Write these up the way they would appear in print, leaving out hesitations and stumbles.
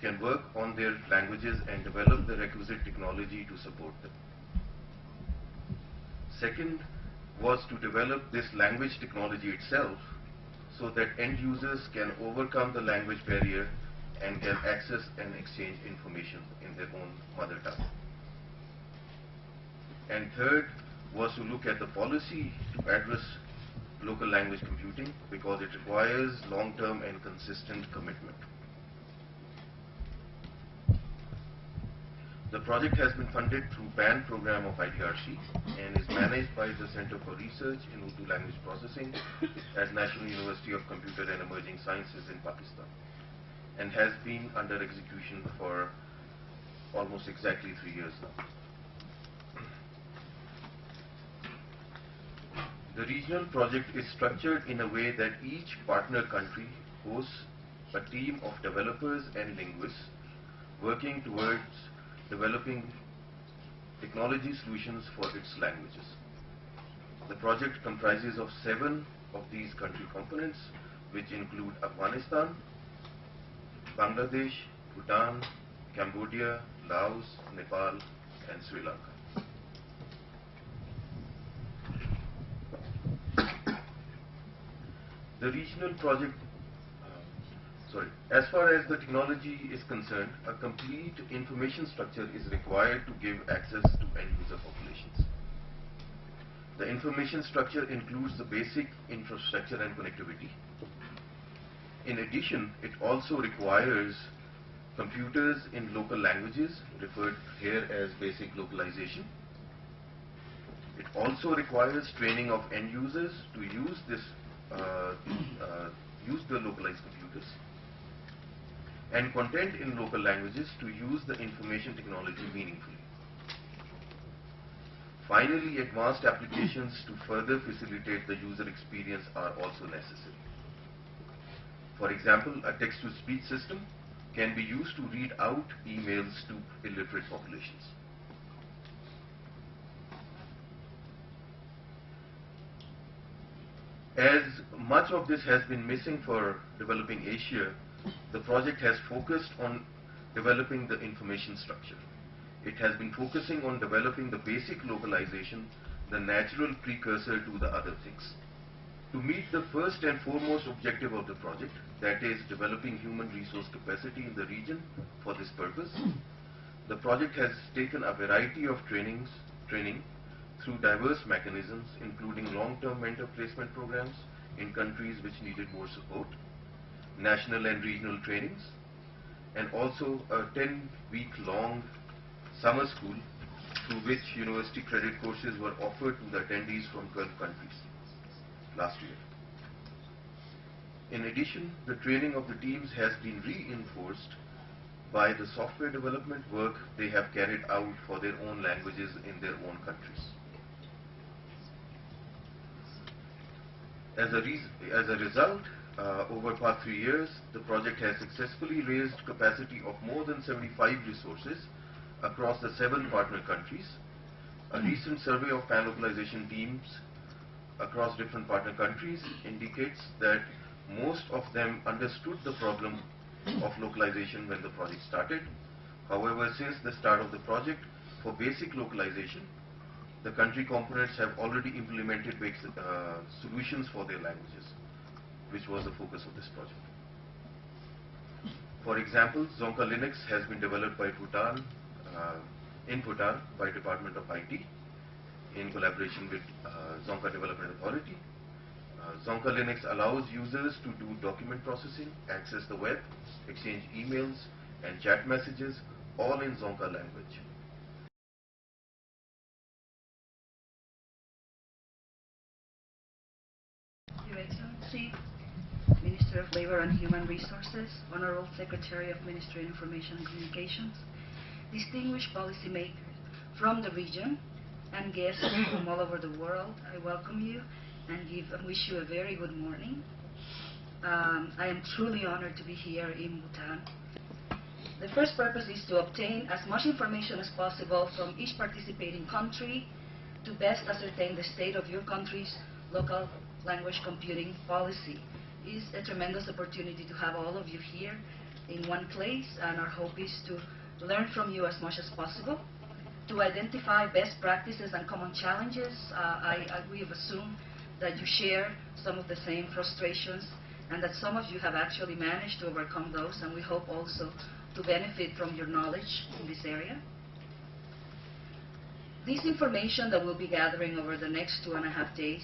which can work on their languages and develop the requisite technology to support them. Second was to develop this language technology itself so that end users can overcome the language barrier and can access and exchange information in their own mother tongue. And third was to look at the policy to address local language computing because it requires long-term and consistent commitment. The project has been funded through PAN program of IDRC and is managed by the Center for Research in Urdu Language Processing at National University of Computer and Emerging Sciences in Pakistan and has been under execution for almost exactly 3 years now. The regional project is structured in a way that each partner country hosts a team of developers and linguists working towards developing technology solutions for its languages. The project comprises of 7 of these country components, which include Afghanistan, Bangladesh, Bhutan, Cambodia, Laos, Nepal, and Sri Lanka. The regional project, as far as the technology is concerned, a complete information structure is required to give access to end user populations. The information structure includes the basic infrastructure and connectivity. In addition, it also requires computers in local languages, referred here as basic localization. It also requires training of end users to use the localized computers, and content in local languages to use the information technology meaningfully. Finally, advanced applications to further facilitate the user experience are also necessary. For example, a text-to-speech system can be used to read out emails to illiterate populations. As much of this has been missing for developing Asia, the project has focused on developing the information structure. It has been focusing on developing the basic localization, the natural precursor to the other things. To meet the first and foremost objective of the project, that is developing human resource capacity in the region for this purpose, the project has taken a variety of training through diverse mechanisms, including long-term mentor placement programs in countries which needed more support, national and regional trainings, and also a 10-week-long summer school through which university credit courses were offered to the attendees from 12 countries last year. In addition, the training of the teams has been reinforced by the software development work they have carried out for their own languages in their own countries. As a result, over the past 3 years, the project has successfully raised capacity of more than 75 resources across the 7 partner countries. A recent survey of pan-localization teams across different partner countries indicates that most of them understood the problem of localization when the project started. However, since the start of the project, for basic localization, the country components have already implemented solutions for their languages, which was the focus of this project. For example, Zonka Linux has been developed by in Bhutan by Department of IT in collaboration with Zonka Development Authority. Zonka Linux allows users to do document processing, access the web, exchange emails and chat messages, all in Zonka language. Your Excellency, Minister of Labor and Human Resources, Honorable Secretary of Ministry of Information and Communications, distinguished policymakers from the region, and guests from all over the world, I welcome you and wish you a very good morning. I am truly honored to be here in Bhutan. The first purpose is to obtain as much information as possible from each participating country to best ascertain the state of your country's local language computing policy. It is a tremendous opportunity to have all of you here in one place, and our hope is to learn from you as much as possible, to identify best practices and common challenges. We have assumed that you share some of the same frustrations and that some of you have actually managed to overcome those, and we hope also to benefit from your knowledge in this area. This information that we'll be gathering over the next 2.5 days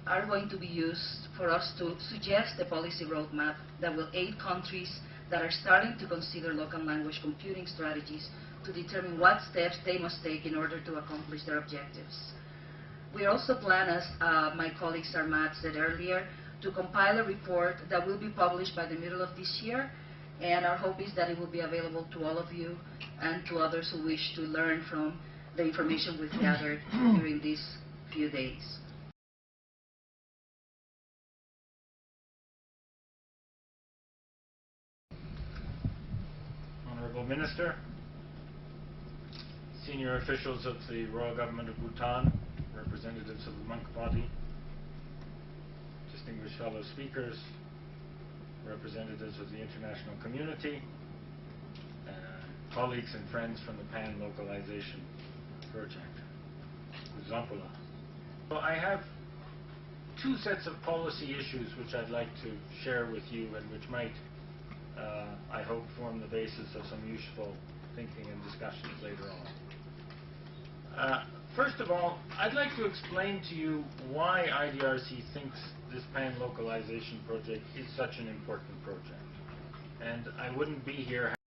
are going to be used for us to suggest a policy roadmap that will aid countries that are starting to consider local language computing strategies to determine what steps they must take in order to accomplish their objectives. We also plan, as my colleague Sarmat said earlier, to compile a report that will be published by the middle of this year, and our hope is that it will be available to all of you and to others who wish to learn from the information we've gathered during these few days. Honorable Minister, senior officials of the Royal Government of Bhutan, representatives of the monk body, distinguished fellow speakers, representatives of the international community, colleagues and friends from the Pan-Localization Project, Zampola. So I have two sets of policy issues which I'd like to share with you and which might, I hope, form the basis of some useful thinking and discussions later on. First of all, I'd like to explain to you why IDRC thinks this Pan-Localization Project is such an important project. And I wouldn't be here